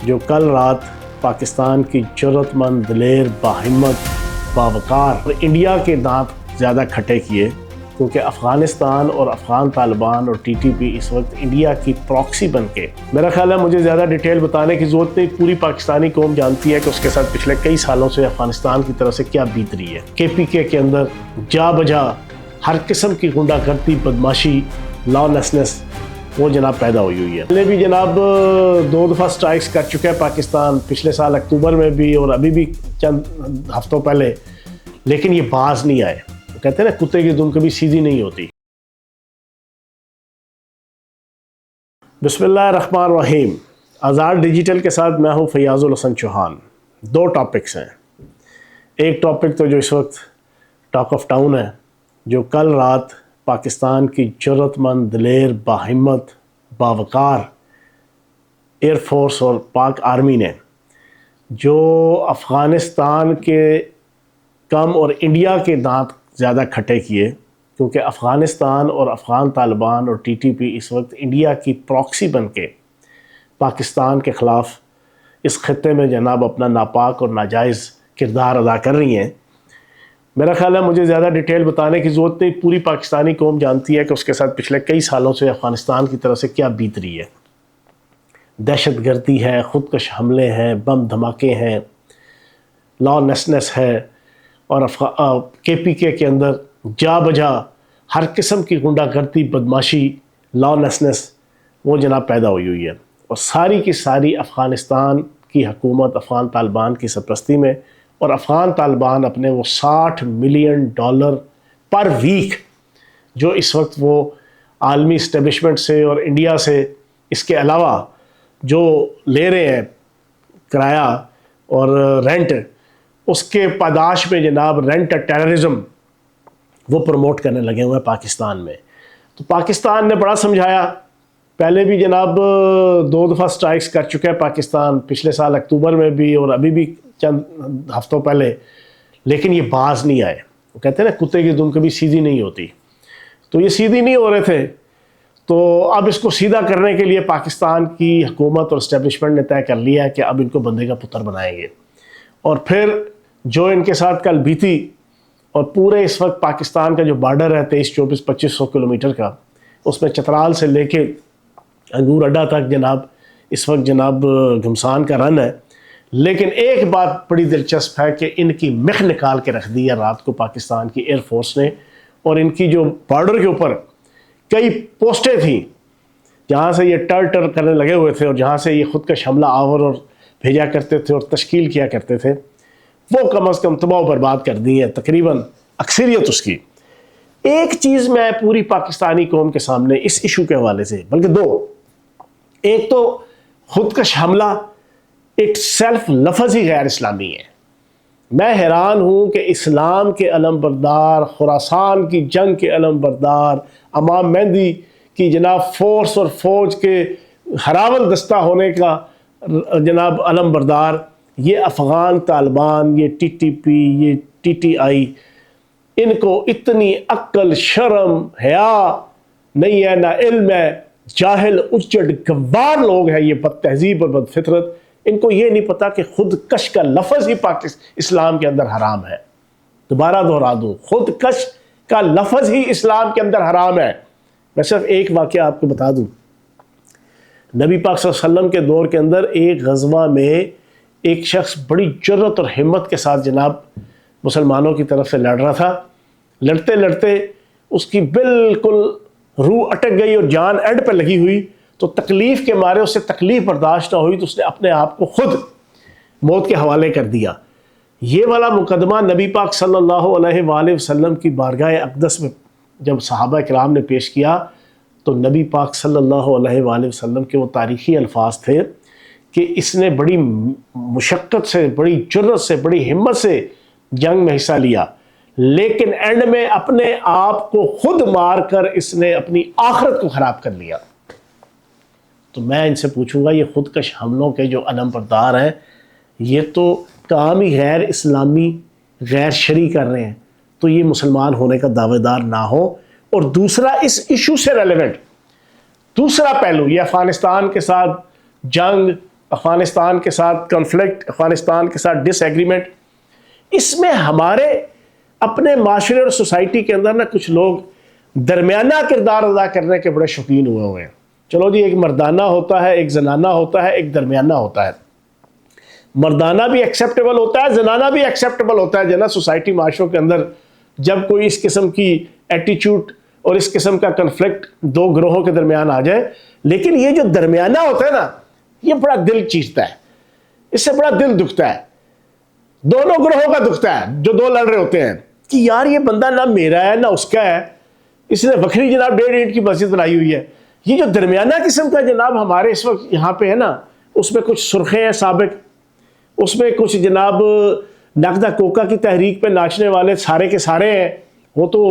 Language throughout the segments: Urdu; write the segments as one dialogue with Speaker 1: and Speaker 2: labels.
Speaker 1: جو کل رات پاکستان کی جرأت مند، دلیر، باہمت، باوقار اور انڈیا کے دانت زیادہ کھٹے کیے، کیونکہ افغانستان اور افغان طالبان اور ٹی ٹی پی اس وقت انڈیا کی پراکسی بن کے، میرا خیال ہے مجھے زیادہ ڈیٹیل بتانے کی ضرورت نہیں، پوری پاکستانی قوم جانتی ہے کہ اس کے ساتھ پچھلے کئی سالوں سے افغانستان کی طرف سے کیا بیت رہی ہے۔ کے پی کے اندر جا بجا ہر قسم کی غنڈہ گردی، بدماشی، لا لیسنس وہ جناب پیدا ہوئی ہے۔ پہلے بھی جناب 2 دفعہ سٹرائکس کر چکا ہے پاکستان، پچھلے سال اکتوبر میں بھی اور ابھی بھی چند ہفتوں پہلے، لیکن یہ باز نہیں آئے۔ کہتے ہیں نا کتے کی دم کبھی سیدھی نہیں ہوتی۔ بسم اللہ الرحمن الرحیم۔ آزاد ڈیجیٹل کے ساتھ میں ہوں فیاض الحسن چوہان۔ 2 ٹاپکس ہیں۔ ایک ٹاپک تو جو اس وقت ٹاک آف ٹاؤن ہے، جو کل رات پاکستان کی جرأت مند، دلیر، باہمت، باوقار ایئر فورس اور پاک آرمی نے جو افغانستان کے کم اور انڈیا کے دانت زیادہ کھٹے کیے، کیونکہ افغانستان اور افغان طالبان اور ٹی ٹی پی اس وقت انڈیا کی پراکسی بن کے پاکستان کے خلاف اس خطے میں جناب اپنا ناپاک اور ناجائز کردار ادا کر رہی ہیں۔ میرا خیال ہے مجھے زیادہ ڈیٹیل بتانے کی ضرورت نہیں، پوری پاکستانی قوم جانتی ہے کہ اس کے ساتھ پچھلے کئی سالوں سے افغانستان کی طرف سے کیا بیت رہی ہے۔ دہشت گردی ہے، خودکش حملے ہیں، بم دھماکے ہیں، لا لیسنس ہے، اور کے پی کے اندر جا بجا ہر قسم کی غنڈہ گردی، بدماشی، لا لیسنس وہ جناب پیدا ہوئی ہے، اور ساری کی ساری افغانستان کی حکومت افغان طالبان کی سرپرستی میں، اور افغان طالبان اپنے وہ $60 ملین پر ویک جو اس وقت وہ عالمی اسٹیبلشمنٹ سے اور انڈیا سے اس کے علاوہ جو لے رہے ہیں کرایہ اور رینٹ، اس کے پاداش میں جناب رینٹ ٹیررزم وہ پروموٹ کرنے لگے ہوئے ہیں پاکستان میں۔ تو پاکستان نے بڑا سمجھایا، پہلے بھی جناب 2 دفعہ سٹرائکس کر چکا ہے پاکستان، پچھلے سال اکتوبر میں بھی اور ابھی بھی چند ہفتوں پہلے، لیکن یہ باز نہیں آئے۔ وہ کہتے ہیں نا کتے کی دم کبھی سیدھی نہیں ہوتی، تو یہ سیدھی نہیں ہو رہے تھے، تو اب اس کو سیدھا کرنے کے لیے پاکستان کی حکومت اور اسٹیبلشمنٹ نے طے کر لیا ہے کہ اب ان کو بندے کا پتر بنائیں گے۔ اور پھر جو ان کے ساتھ کل بیتی، اور پورے اس وقت پاکستان کا جو بارڈر ہے 2300-2400-2500 کلومیٹر کا، اس میں چترال سے لے کے انگور اڈا تک جناب اس وقت جناب گھمسان کا رن ہے۔ لیکن ایک بات بڑی دلچسپ ہے کہ ان کی مخ نکال کے رکھ دی ہے رات کو پاکستان کی ایئر فورس نے، اور ان کی جو بارڈر کے اوپر کئی پوسٹیں تھیں جہاں سے یہ ٹر کرنے لگے ہوئے تھے، اور جہاں سے یہ خودکش حملہ آور اور بھیجا کرتے تھے اور تشکیل کیا کرتے تھے، وہ کم از کم تباہ و برباد کر دی ہے تقریباً اکثریت اس کی۔ ایک چیز میں پوری پاکستانی قوم کے سامنے اس ایشو کے حوالے سے، بلکہ 2، ایک تو خودکش حملہ ایک سیلف لفظ ہی غیر اسلامی ہے۔ میں حیران ہوں کہ اسلام کے علم بردار، خراسان کی جنگ کے علم بردار، امام مہدی کی جناب فورس اور فوج کے ہراول دستہ ہونے کا جناب علم بردار، یہ افغان طالبان، یہ ٹی ٹی پی، یہ ٹی ٹی آئی، ان کو اتنی عقل، شرم، حیا نہیں ہے، نہ علم ہے، جاہل، اجڑ، گوار لوگ ہیں یہ، بد تہذیب اور بد فطرت۔ ان کو یہ نہیں پتا کہ خودکش کا لفظ ہی اسلام کے اندر حرام ہے۔ دوبارہ دہرا دوں، خودکش کا لفظ ہی اسلام کے اندر حرام ہے۔ میں صرف ایک واقعہ آپ کو بتا دوں، نبی پاک صلی اللہ علیہ وسلم کے دور کے اندر ایک غزوہ میں ایک شخص بڑی جرأت اور ہمت کے ساتھ جناب مسلمانوں کی طرف سے لڑ رہا تھا۔ لڑتے لڑتے اس کی بالکل روح اٹک گئی اور جان اینڈ پہ لگی ہوئی، تو تکلیف کے مارے اس سے تکلیف برداشت نہ ہوئی، تو اس نے اپنے آپ کو خود موت کے حوالے کر دیا۔ یہ والا مقدمہ نبی پاک صلی اللہ علیہ وآلہ وسلم کی بارگاہ اقدس میں جب صحابہ کرام نے پیش کیا، تو نبی پاک صلی اللہ علیہ وآلہ وسلم کے وہ تاریخی الفاظ تھے کہ اس نے بڑی مشقت سے، بڑی جرأت سے، بڑی ہمت سے جنگ میں حصہ لیا، لیکن اینڈ میں اپنے آپ کو خود مار کر اس نے اپنی آخرت کو خراب کر لیا۔ تو میں ان سے پوچھوں گا، یہ خودکش حملوں کے جو علم بردار ہیں، یہ تو کام ہی غیر اسلامی، غیر شرعی کر رہے ہیں، تو یہ مسلمان ہونے کا دعوے دار نہ ہو۔ اور دوسرا اس ایشو سے ریلیونٹ دوسرا پہلو، یہ افغانستان کے ساتھ جنگ افغانستان کے ساتھ کنفلکٹ، افغانستان کے ساتھ ڈس ایگریمنٹ، اس میں ہمارے اپنے معاشرے اور سوسائٹی کے اندر نا کچھ لوگ درمیانہ کردار ادا کرنے کے بڑے شوقین ہوئے ہیں. چلو جی، ایک مردانہ ہوتا ہے، ایک زنانہ ہوتا ہے، ایک درمیانہ ہوتا ہے. مردانہ بھی ایکسیپٹیبل ہوتا ہے، زنانہ بھی ایکسیپٹیبل ہوتا ہے. جنا سوسائٹی معاشروں کے اندر جب کوئی اس قسم کی ایٹیچیوڈ اور اس قسم کا کنفلکٹ دو گروہوں کے درمیان آ جائے. لیکن یہ جو درمیانہ ہوتا ہے نا، یہ بڑا دل چیرتا ہے، اس سے بڑا دل دکھتا ہے، دونوں گروہوں کا دکھتا ہے جو دو لڑ رہے ہوتے ہیں کہ یار یہ بندہ نہ میرا ہے نہ اس کا ہے، اس نے بکری جناب 1.5 اینٹ کی مسجد بنائی ہوئی ہے. یہ جو درمیانہ قسم کا جناب ہمارے اس وقت یہاں پہ ہے نا، اس میں کچھ سرخے ہیں سابق، اس میں کچھ جناب نقدہ کوکا کی تحریک پہ ناچنے والے سارے کے سارے ہیں. وہ تو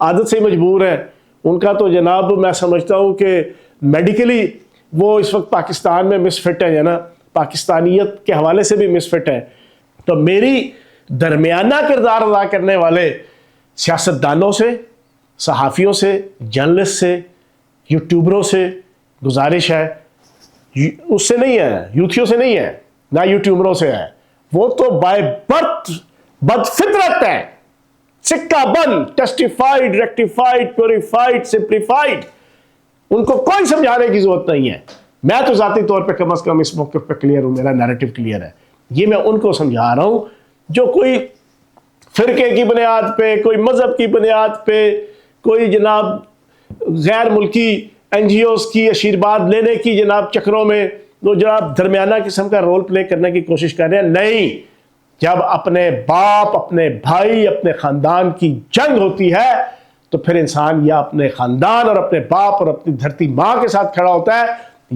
Speaker 1: عادت سے مجبور ہیں، ان کا تو جناب میں سمجھتا ہوں کہ میڈیکلی وہ اس وقت پاکستان میں مس فٹ ہے نا، پاکستانیت کے حوالے سے بھی مس فٹ ہے. تو میری درمیانہ کردار ادا کرنے والے سیاستدانوں سے، صحافیوں سے، جرنلسٹ سے، یوٹیوبروں سے گزارش ہے، اس سے نہیں ہے، یوتھیوں سے نہیں ہے، نہ یوٹیوبروں سے ہے، وہ تو بائی برتھ بد فطرت ہے، سکہ بند، ٹیسٹیفائیڈ، ریکٹیفائیڈ، پیوریفائیڈ، سمپلیفائیڈ. ان کو کوئی سمجھانے کی ضرورت نہیں ہے. میں تو ذاتی طور پہ کم از کم اس موقف پہ کلیئر ہوں، میرا نیریٹو کلیئر ہے. یہ میں ان کو سمجھا رہا ہوں جو کوئی فرقے کی بنیاد پہ، کوئی مذہب کی بنیاد پہ، کوئی جناب غیر ملکی این جی اوز کی آشیرواد لینے کی جناب چکروں میں وہ جناب درمیانہ قسم کا رول پلے کرنے کی کوشش کر رہے ہیں. نہیں، جب اپنے باپ، اپنے بھائی، اپنے خاندان کی جنگ ہوتی ہے تو پھر انسان یا اپنے خاندان اور اپنے باپ اور اپنی دھرتی ماں کے ساتھ کھڑا ہوتا ہے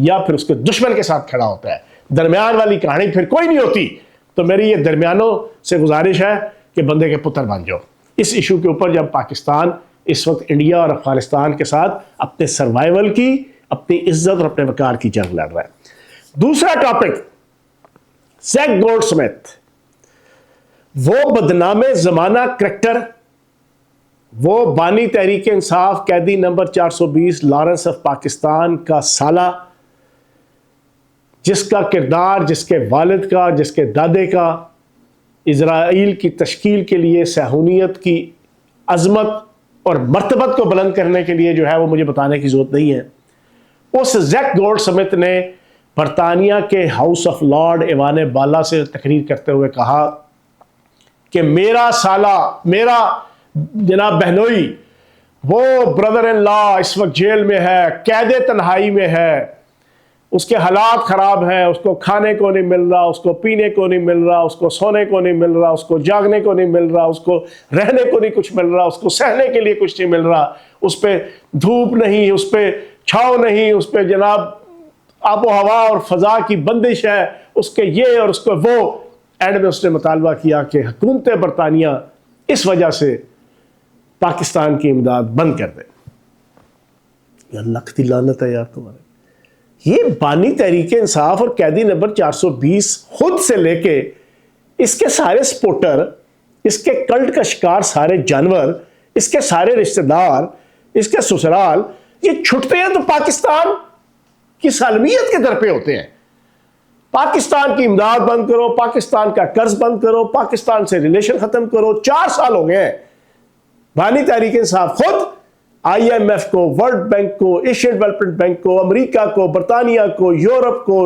Speaker 1: یا پھر اس کے دشمن کے ساتھ کھڑا ہوتا ہے. درمیان والی کہانی پھر کوئی نہیں ہوتی. تو میری یہ درمیانوں سے گزارش ہے کہ بندے کے پتر بن جاؤ اس ایشو کے اوپر، جب پاکستان اس وقت انڈیا اور افغانستان کے ساتھ اپنے سروائیول کی، اپنی عزت اور اپنے وقار کی جنگ لڑ رہا ہے. دوسرا ٹاپک، زیک گولڈ سمتھ، وہ بدنام زمانہ کریکٹر، وہ بانی تحریک انصاف، قیدی نمبر 420 لارنس آف پاکستان کا سالہ، جس کا کردار، جس کے والد کا، جس کے دادے کا اسرائیل کی تشکیل کے لیے، صہیونیت کی عظمت اور مرتبت کو بلند کرنے کے لیے جو ہے وہ مجھے بتانے کی ضرورت نہیں ہے. اس زیک گولڈ سمتھ نے برطانیہ کے ہاؤس آف لارڈ ایوان بالا سے تقریر کرتے ہوئے کہا کہ میرا سالہ، میرا جناب بہنوئی، وہ بردر ان لا اس وقت جیل میں ہے، قید تنہائی میں ہے، اس کے حالات خراب ہیں، اس کو کھانے کو نہیں مل رہا، اس کو پینے کو نہیں مل رہا، اس کو سونے کو نہیں مل رہا، اس کو جاگنے کو نہیں مل رہا، اس کو رہنے کو نہیں کچھ مل رہا، اس کو سہنے کے لیے کچھ نہیں مل رہا، اس پہ دھوپ نہیں، اس پہ چھاؤں نہیں، اس پہ جناب آب و ہوا اور فضا کی بندش ہے، اس کے یہ اور اس کو وہ. اینڈ میں اس نے مطالبہ کیا کہ حکومت برطانیہ اس وجہ سے پاکستان کی امداد بند کر دے. یا لکھ دی لعنت ہے یار تمہارے. یہ بانی تحریک انصاف اور قیدی نمبر 420 خود سے لے کے اس کے سارے سپورٹر، اس کے کلٹ کا شکار سارے جانور، اس کے سارے رشتہ دار، اس کے سسرال، یہ چھٹتے ہیں تو پاکستان کی سالمیت کے در پہ ہوتے ہیں. پاکستان کی امداد بند کرو، پاکستان کا قرض بند کرو، پاکستان سے ریلیشن ختم کرو. 4 سال ہو گئے ہیں. بانی تحریک انصاف خود آئی ایم ایف کو، ورلڈ بینک کو، ایشین ڈیولپمنٹ بینک کو، امریکہ کو، برطانیہ کو، یورپ کو،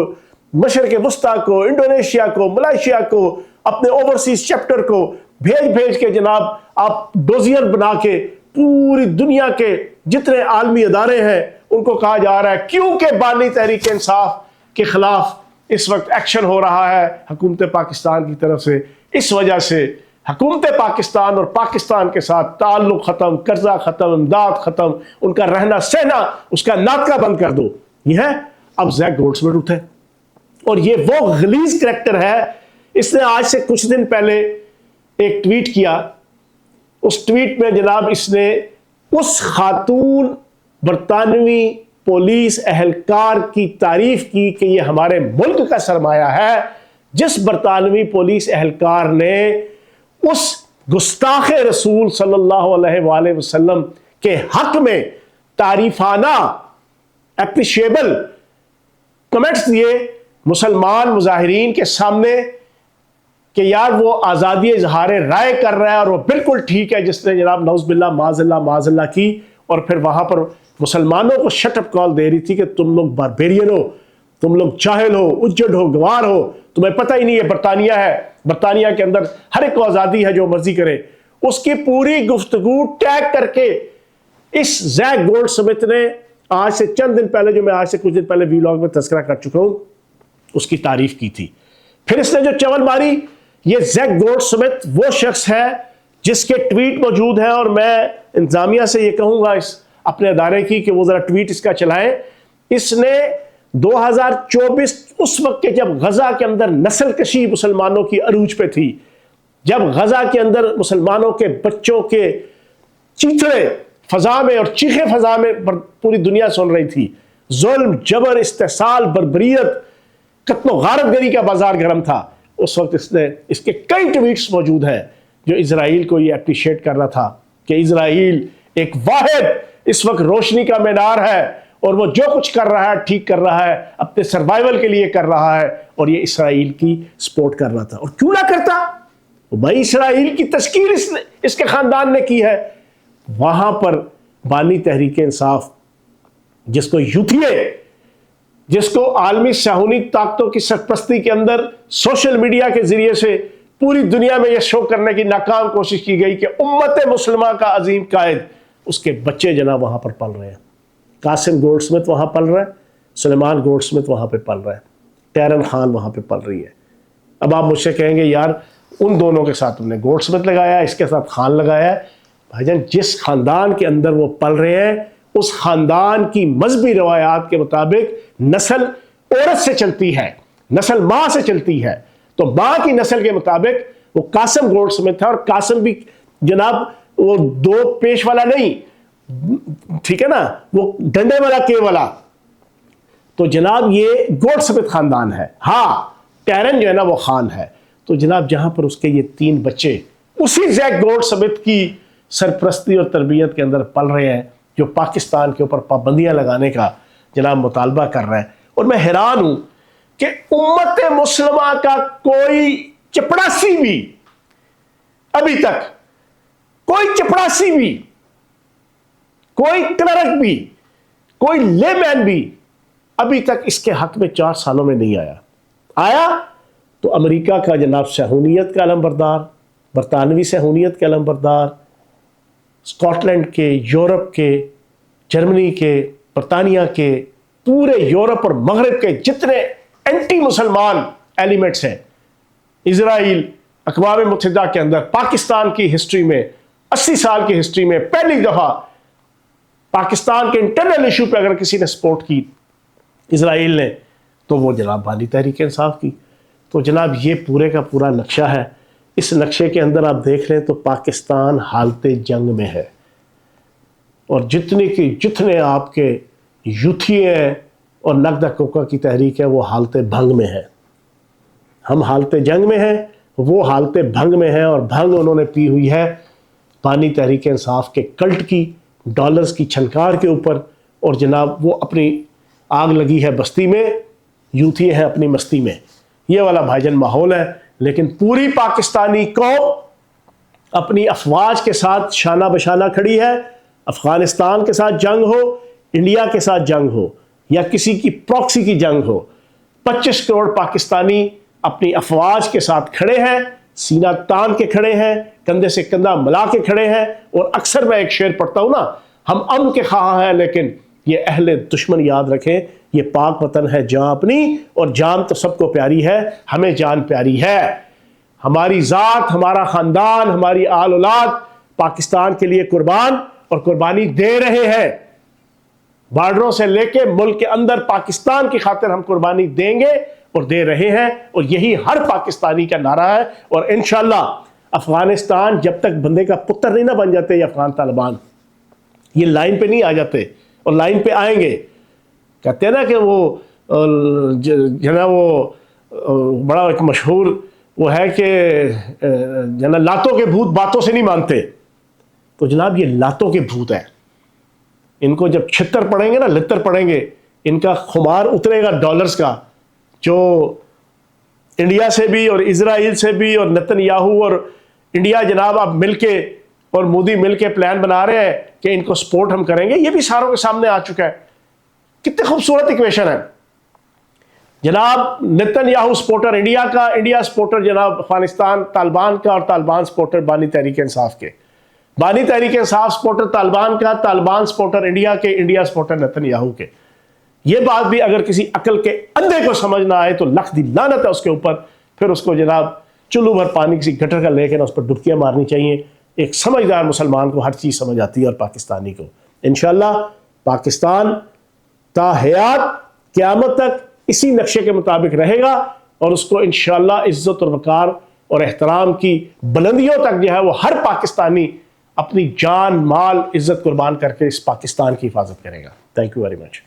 Speaker 1: مشرق وسطیٰ کو، انڈونیشیا کو، ملائیشیا کو، اپنے اوورسیز چیپٹر کو بھیج کے جناب آپ ڈوزیر بنا کے پوری دنیا کے جتنے عالمی ادارے ہیں ان کو کہا جا رہا ہے کیونکہ بانی تحریک انصاف کے خلاف اس وقت ایکشن ہو رہا ہے حکومت پاکستان کی طرف سے، اس وجہ سے حکومت پاکستان اور پاکستان کے ساتھ تعلق ختم، قرضہ ختم، امداد ختم، ان کا رہنا سہنا، اس کا ناطقہ بند کر دو. یہ ہے اب زیک گولڈ سمتھ اٹھے اور یہ وہ غلیظ کریکٹر ہے. اس نے آج سے کچھ دن پہلے ایک ٹویٹ کیا. اس ٹویٹ میں جناب اس نے اس خاتون برطانوی پولیس اہلکار کی تعریف کی کہ یہ ہمارے ملک کا سرمایہ ہے، جس برطانوی پولیس اہلکار نے اس گستاخ رسول صلی اللہ علیہ وآلہ وسلم کے حق میں تعریفانہ اپریشیبل کمنٹس دیے مسلمان مظاہرین کے سامنے کہ یار وہ آزادی اظہار رائے کر رہا ہے اور وہ بالکل ٹھیک ہے، جس نے جناب نعوذ باللہ معاذ اللہ کی، اور پھر وہاں پر مسلمانوں کو شٹ اپ کال دے رہی تھی کہ تم لوگ باربیرین ہو، تم لوگ جاہل ہو، اجڑ ہو، گوار ہو، تمہیں پتہ ہی نہیں ہے برطانیہ ہے، برطانیہ کے اندر ہر ایک کو آزادی ہے جو مرضی کرے۔ اس کی پوری گفتگو ٹیگ کر کے اس زیک گولڈ سمتھ نے آج سے چند دن پہلے، جو میں آج سے کچھ دن پہلے ویلاگ میں تذکرہ کر چکا ہوں، اس کی تعریف کی تھی۔ پھر اس نے جو چول ماری، یہ زیک گولڈ سمتھ وہ شخص ہے جس کے ٹویٹ موجود ہیں، اور میں انتظامیہ سے یہ کہوں گا اس اپنے ادارے کی کہ وہ ذرا ٹویٹ اس کا چلائیں۔ اس نے 2024 اس وقت کے جب غزہ کے اندر نسل کشی مسلمانوں کی عروج پہ تھی، جب غزہ کے اندر مسلمانوں کے بچوں کے چیخے فضا میں اور چیخے فضا میں پوری دنیا سن رہی تھی، ظلم، جبر، استحصال، بربریت، قتل و غارت گری کا بازار گرم تھا، اس وقت اس کے کئی ٹویٹس موجود ہیں جو اسرائیل کو یہ اپریشیٹ کر رہا تھا کہ اسرائیل ایک واحد اس وقت روشنی کا مینار ہے، اور وہ جو کچھ کر رہا ہے ٹھیک کر رہا ہے، اپنے سروائیول کے لیے کر رہا ہے، اور یہ اسرائیل کی سپورٹ کر رہا تھا۔ اور کیوں نہ کرتا؟ بھائی اسرائیل کی تشکیل اس کے خاندان نے کی ہے۔ وہاں پر بانی تحریک انصاف، جس کو یوتھیے، جس کو عالمی صہیونی طاقتوں کی سرپرستی کے اندر سوشل میڈیا کے ذریعے سے پوری دنیا میں یہ شو کرنے کی ناکام کوشش کی گئی کہ امت مسلمہ کا عظیم قائد، اس کے بچے جناب وہاں پر پل رہے ہیں۔ قاسم گولڈ سمتھ وہاں پل رہا ہے، سلیمان گولڈ سمتھ وہاں پہ پل رہا ہے، ٹیرن خان وہاں پہ پل رہی ہے۔ اب آپ مجھ سے کہیں گے یار ان دونوں کے ساتھ تم نے گولڈ سمتھ لگایا، اس کے ساتھ خان لگایا ہے۔ بھائی جان، جس خاندان کے اندر وہ پل رہے ہیں، اس خاندان کی مذہبی روایات کے مطابق نسل عورت سے چلتی ہے، نسل ماں سے چلتی ہے، تو ماں کی نسل کے مطابق وہ قاسم گولڈ سمتھ تھا، اور قاسم بھی جناب وہ دو پیش والا نہیں، ٹھیک ہے نا، وہ ڈنڈے والا کے والا، تو جناب یہ گولڈ سمتھ خاندان ہے۔ ہاں، ٹیرن جو ہے نا وہ خان ہے۔ تو جناب جہاں پر اس کے یہ 3 بچے اسی زیک گولڈ سمتھ کی سرپرستی اور تربیت کے اندر پل رہے ہیں، جو پاکستان کے اوپر پابندیاں لگانے کا جناب مطالبہ کر رہے ہیں، اور میں حیران ہوں کہ امت مسلمہ کا کوئی چپڑاسی بھی ابھی تک، کوئی چپڑاسی بھی، کوئی کلرک بھی، کوئی لے مین بھی ابھی تک اس کے حق میں 4 سالوں میں نہیں آیا تو امریکہ کا جناب صہیونیت کا علم بردار، برطانوی صہیونیت کے علم بردار، اسکاٹ لینڈ کے، یورپ کے، جرمنی کے، برطانیہ کے، پورے یورپ اور مغرب کے جتنے اینٹی مسلمان ایلیمنٹس ہیں، اسرائیل اقوام متحدہ کے اندر پاکستان کی ہسٹری میں 80 سال کی ہسٹری میں پہلی دفعہ پاکستان کے انٹرنل ایشو پہ اگر کسی نے سپورٹ کی اسرائیل نے، تو وہ جناب بانی تحریک انصاف کی۔ تو جناب یہ پورے کا پورا نقشہ ہے۔ اس نقشے کے اندر آپ دیکھ لیں تو پاکستان حالت جنگ میں ہے، اور جتنے آپ کے یوتھی ہیں اور نقد کوکا کی تحریک ہے وہ حالت بھنگ میں ہے۔ ہم حالت جنگ میں ہیں، وہ حالت بھنگ میں ہیں، اور بھنگ انہوں نے پی ہوئی ہے بانی تحریک انصاف کے کلٹ کی، ڈالرز کی چھنکار کے اوپر، اور جناب وہ اپنی آگ لگی ہے بستی میں، یوتھی ہیں اپنی مستی میں۔ یہ والا بھائی جان ماحول ہے، لیکن پوری پاکستانی قوم اپنی افواج کے ساتھ شانہ بشانہ کھڑی ہے۔ افغانستان کے ساتھ جنگ ہو، انڈیا کے ساتھ جنگ ہو، یا کسی کی پراکسی کی جنگ ہو، 25 کروڑ پاکستانی اپنی افواج کے ساتھ کھڑے ہیں، سینہ تان کے کھڑے ہیں، کندھے سے کندھا ملا کے کھڑے ہیں۔ اور اکثر میں ایک شعر پڑھتا ہوں نا، ہم امن کے خواہاں ہیں لیکن یہ اہل دشمن یاد رکھیں، یہ پاک وطن ہے جان اپنی، اور جان تو سب کو پیاری ہے، ہمیں جان پیاری ہے۔ ہماری ذات، ہمارا خاندان، ہماری آل اولاد پاکستان کے لیے قربان اور قربانی دے رہے ہیں۔ بارڈروں سے لے کے ملک کے اندر پاکستان کی خاطر ہم قربانی دیں گے اور دے رہے ہیں، اور یہی ہر پاکستانی کا نعرہ ہے۔ اور انشاءاللہ افغانستان جب تک بندے کا پتر نہیں نہ بن جاتے یہ افغان طالبان، یہ لائن پہ نہیں آ جاتے، اور لائن پہ آئیں گے۔ کہتے ہیں نا کہ وہ جناب وہ بڑا ایک مشہور وہ ہے کہ جناب لاتوں کے بھوت باتوں سے نہیں مانتے، تو جناب یہ لاتوں کے بھوت ہیں۔ ان کو جب چھتر پڑیں گے نا، لتر پڑیں گے، ان کا خمار اترے گا ڈالرز کا، جو انڈیا سے بھی اور اسرائیل سے بھی اور نتن یاہو اور انڈیا جناب اب مل کے اور مودی مل کے پلان بنا رہے ہیں کہ ان کو سپورٹ ہم کریں گے، یہ بھی ساروں کے سامنے آ چکا ہے. کتنے خوبصورت ایکویشن ہے جناب. نتن یاہو سپورٹر انڈیا کا، انڈیا سپورٹر جناب افغانستان طالبان کا، اور طالبان سپورٹر بانی تحریک انصاف کے. بانی تحریک انصاف سپورٹر طالبان کا، طالبان سپورٹر انڈیا کے، انڈیا سپورٹر نتن یاہو کے. یہ بات بھی اگر کسی عقل کے اندھے کو سمجھ نہ آئے تو لکھ دی لعنت ہے اس کے اوپر. پھر اس کو جناب چلو بھر پانی کسی گٹر کا لے کے اس پر ڈبکیاں مارنی چاہیے. ایک سمجھدار مسلمان کو ہر چیز سمجھ آتی ہے، اور پاکستانی کو. انشاءاللہ پاکستان تا حیات قیامت تک اسی نقشے کے مطابق رہے گا، اور اس کو انشاءاللہ عزت اور وقار اور احترام کی بلندیوں تک جو ہے وہ ہر پاکستانی اپنی جان مال عزت قربان کر کے اس پاکستان کی حفاظت کرے گا. Thank you very much.